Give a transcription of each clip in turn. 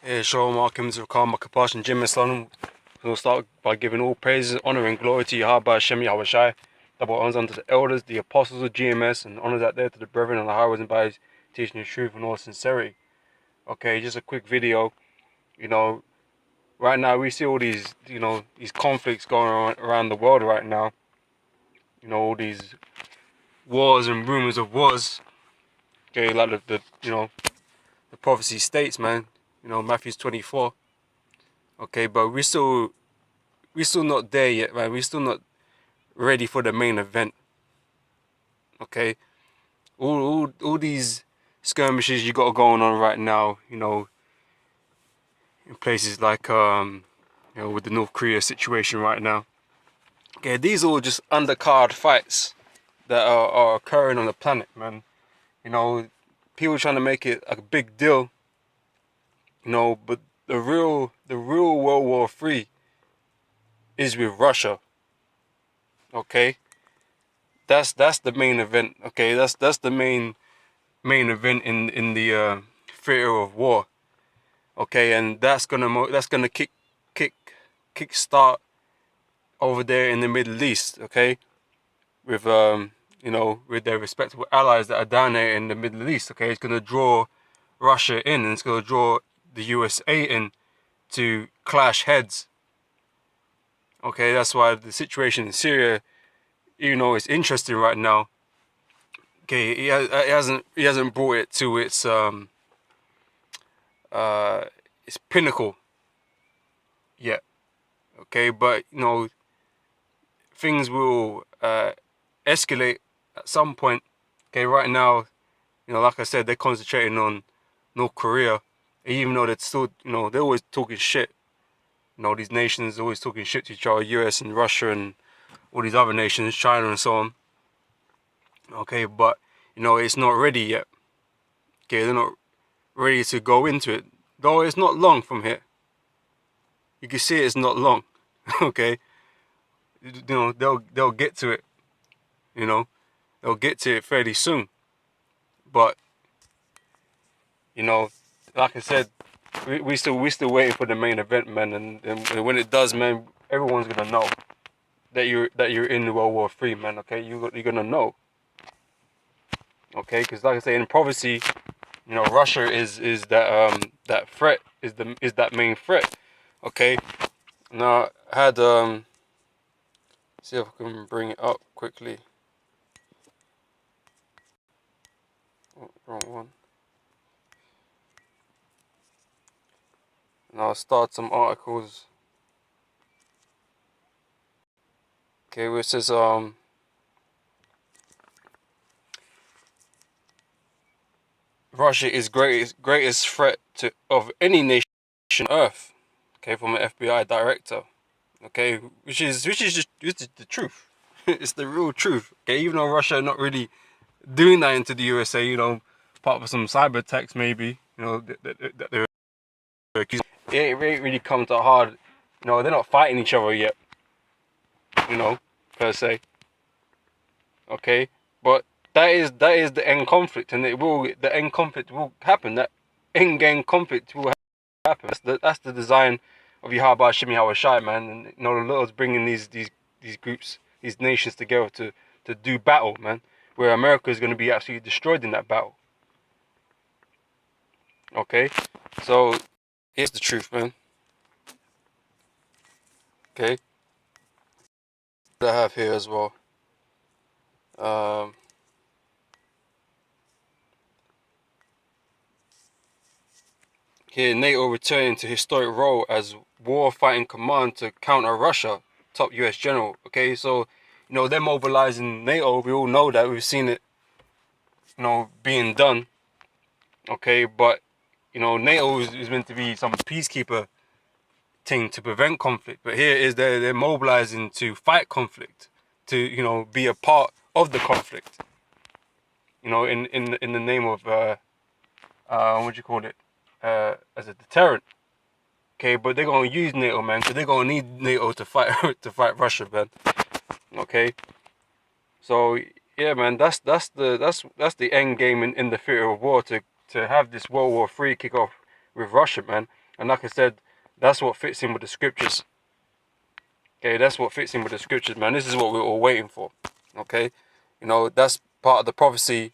Hey, Shalom, HeComethWithClouds, Napash, and GMS London. We'll start by giving all praises, honor, and glory to Yahweh Hashem Yahushai. Double honors unto the elders, the apostles of GMS, and honors out there to the brethren and the highways and byways, teaching the truth in all sincerity. Okay, just a quick video. Right now we see all these, these conflicts going around the world right now. All these wars and rumors of wars. Okay, like the prophecy states, man. Matthew 24. Okay, but we're still not there yet, man. We're still not ready for the main event. Okay, all these skirmishes you got going on right now, in places like with the North Korea situation right now. Okay, these are all just undercard fights that are occurring on the planet, man. People trying to make it a big deal. But the real World War III is with Russia. Okay, that's the main event. Okay, that's the main event in the theater of war. Okay, and that's gonna kick start over there in the Middle East. Okay, with with their respectable allies that are down there in the Middle East. Okay, it's gonna draw Russia in, and it's gonna draw the USA in to clash heads. Okay, that's why the situation in Syria, it's interesting right now. Okay, he hasn't brought it to its pinnacle yet. Okay, but things will escalate at some point. Okay, right now, like I said, they're concentrating on North Korea. Even though they're still, they're always talking shit. These nations are always talking shit to each other, US and Russia and all these other nations, China and so on. Okay, but, it's not ready yet. Okay, they're not ready to go into it. Though it's not long from here. You can see it's not long. Okay. They'll get to it. They'll get to it fairly soon. But, like I said, we still waiting for the main event, man, and when it does, man, everyone's gonna know that you're in World War III, man. Okay, you're gonna know. Okay, because like I say in prophecy, Russia is that that threat is that main threat. Okay, now I had see if I can bring it up quickly. Oh, wrong one. And I'll start some articles. Okay, where it says Russia is greatest threat of any nation on Earth. Okay, from an FBI director. Okay, which is the truth. It's the real truth. Okay, even though Russia are not really doing that into the USA, apart from some cyber attacks maybe, that they're accused. It ain't really come to hard. They're not fighting each other yet. Per se. Okay, but that is the end conflict, and the end conflict will happen. That end game conflict will happen. That's the design of Yahweh Hashem Yahushai, man. And the Lord's bringing these groups, these nations together to do battle, man. Where America is going to be absolutely destroyed in that battle. Okay, so here's the truth, man. Okay, that I have here as well. Here, NATO returning to historic role as war-fighting command to counter Russia, top US general. Okay, so, they're mobilizing NATO. We all know that. We've seen it, being done. Okay, but, NATO is meant to be some peacekeeper thing to prevent conflict. But here is they're mobilizing to fight conflict, to, be a part of the conflict. In the name of, what do you call it? As a deterrent. Okay, but they're gonna use NATO, man, because they're gonna need NATO to fight Russia, man. Okay, so yeah, man, that's the end game in the theater of war, to have this World War III kick off with Russia, man. And like I said, that's what fits in with the scriptures. Okay, that's what fits in with the scriptures, man. This is what we're all waiting for. Okay, you know, that's part of the prophecy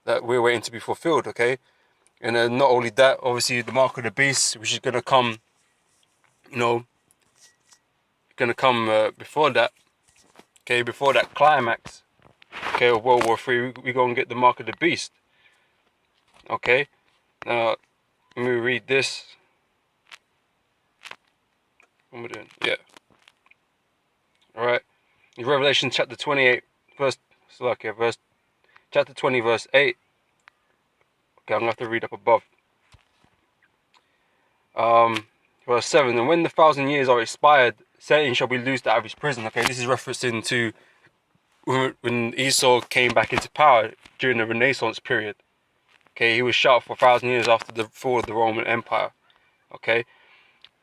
that we're waiting to be fulfilled. Okay, and then not only that, obviously the mark of the beast, which is gonna come, you know, before that. Okay, before that climax. Okay, of World War III, we're gonna get the mark of the beast. Okay, now let me read this. What am I doing? Yeah. All right. In Revelation chapter 28, chapter 20, verse 8. Okay, I'm gonna have to read up above. Verse 7. And when the 1,000 years are expired, Satan shall be loosed out of his prison. Okay, this is referencing to when Esau came back into power during the Renaissance period. Okay, he was shut up for 1,000 years after the fall of the Roman Empire. Okay,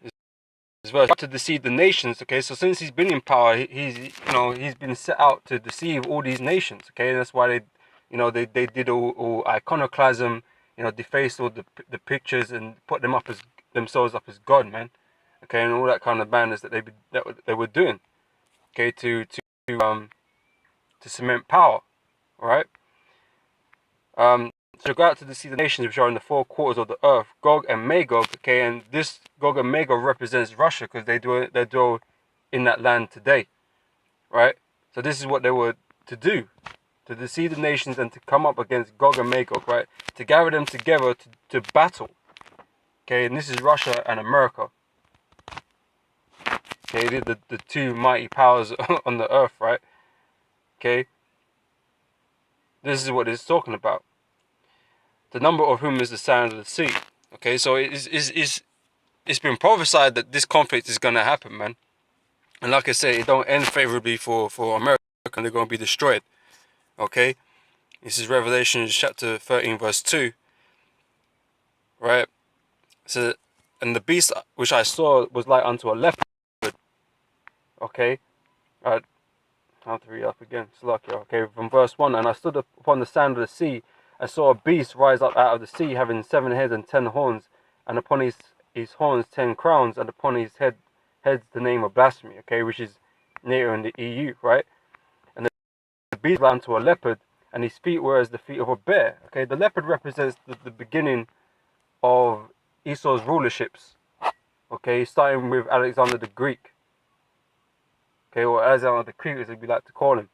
this verse to deceive the nations. Okay, so since he's been in power, he's been set out to deceive all these nations. Okay, and that's why they did all iconoclasm. You know, defaced all the pictures and put them up as themselves up as God, man. Okay, and all that kind of madness that they were doing. Okay, to cement power. All right. So go out to see the nations which are in the four quarters of the earth, Gog and Magog. Okay, and this Gog and Magog represents Russia because they dwell in that land today, right? So this is what they were to do, to deceive the nations and to come up against Gog and Magog, right? To gather them together to battle. Okay, and this is Russia and America. Okay, the two mighty powers on the earth, right? Okay, this is what it's talking about. The number of whom is the sand of the sea. Okay, so it's been prophesied that this conflict is gonna happen, man. And like I said, it don't end favorably for America, and they're gonna be destroyed. Okay, this is Revelation chapter 13, verse 2. Right. So, and the beast which I saw was like unto a leopard. Okay. I have to read up again. It's lucky. Okay, from verse 1. And I stood upon the sand of the sea. I saw a beast rise up out of the sea, having 7 heads and 10 horns, and upon his horns 10 crowns, and upon his heads the name of blasphemy. Okay, which is NATO in the EU, right? And the beast ran to a leopard, and his feet were as the feet of a bear. Okay, the leopard represents the beginning of Esau's rulerships. Okay, starting with Alexander the Greek. Okay, or Alexander the Greek, as we like to call him.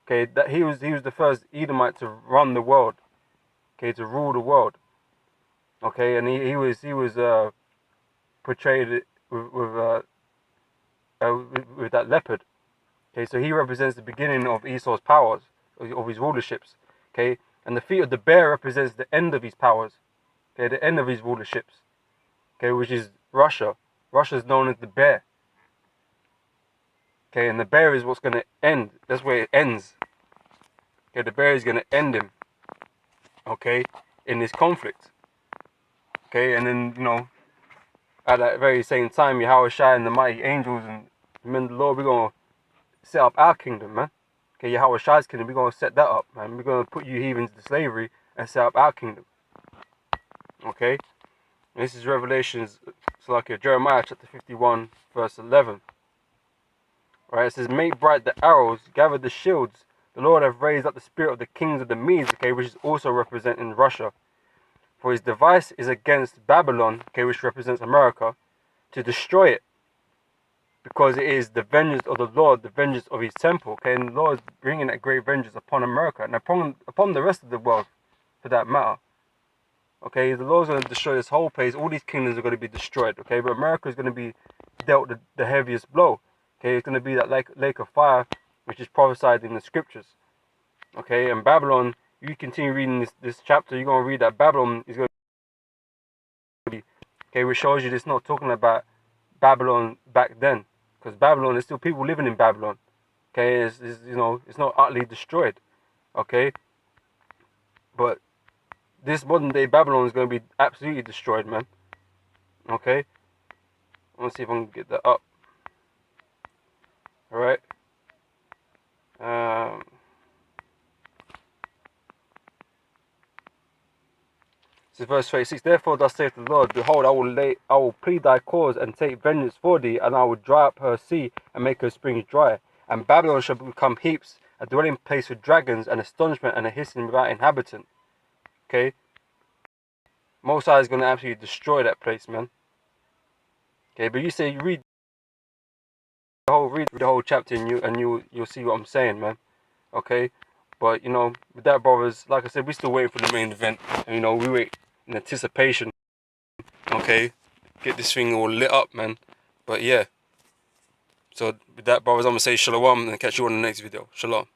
Okay, that he was the first Edomite to run the world. Okay, to rule the world. Okay, and he was portrayed with that leopard. Okay, so he represents the beginning of Esau's powers, of his rulerships. Okay, and the feet of the bear represents the end of his powers. Okay, the end of his rulerships. Okay, which is Russia. Russia is known as the bear. Okay, and the bear is what's going to end. That's where it ends. Okay, the bear is going to end him. Okay, in this conflict. Okay, and then, you know, at that very same time, Yahushua and the mighty angels and the men of the Lord, we're going to set up our kingdom, man. Okay, Yahushua's kingdom, we're going to set that up, man. We're going to put you heathens to slavery and set up our kingdom. Okay, and this is Revelations, it's like Jeremiah chapter 51, verse 11. Right, it says, make bright the arrows, gather the shields. The Lord hath raised up the spirit of the kings of the Medes, okay, which is also representing Russia. For his device is against Babylon, okay, which represents America, to destroy it. Because it is the vengeance of the Lord, the vengeance of his temple, okay, and the Lord is bringing that great vengeance upon America, and upon the rest of the world, for that matter. Okay, the Lord's going to destroy this whole place. All these kingdoms are going to be destroyed, okay, but America is going to be dealt the heaviest blow. Okay, it's going to be that lake of fire, which is prophesied in the scriptures. Okay, and Babylon, you continue reading this chapter, you're going to read that Babylon is going to be, okay, which shows you it's not talking about Babylon back then. Because Babylon, there's still people living in Babylon. Okay, it's not utterly destroyed. Okay, but this modern day Babylon is going to be absolutely destroyed, man. Okay, let's see if I can get that up. All right. So verse 36, therefore thus saith the Lord, behold, I will plead thy cause and take vengeance for thee, and I will dry up her sea and make her springs dry. And Babylon shall become heaps, a dwelling place for dragons, and astonishment and a hissing without inhabitant. Okay? Most High is going to absolutely destroy that place, man. Okay, but you say you read the whole chapter and you'll see what I'm saying, man. Okay? But you know, with that, brothers, like I said, we're still waiting for the main event. And you know, we wait in anticipation. Okay? Get this thing all lit up, man. But yeah. So with that, brothers, I'm gonna say shalom and catch you on the next video. Shalom.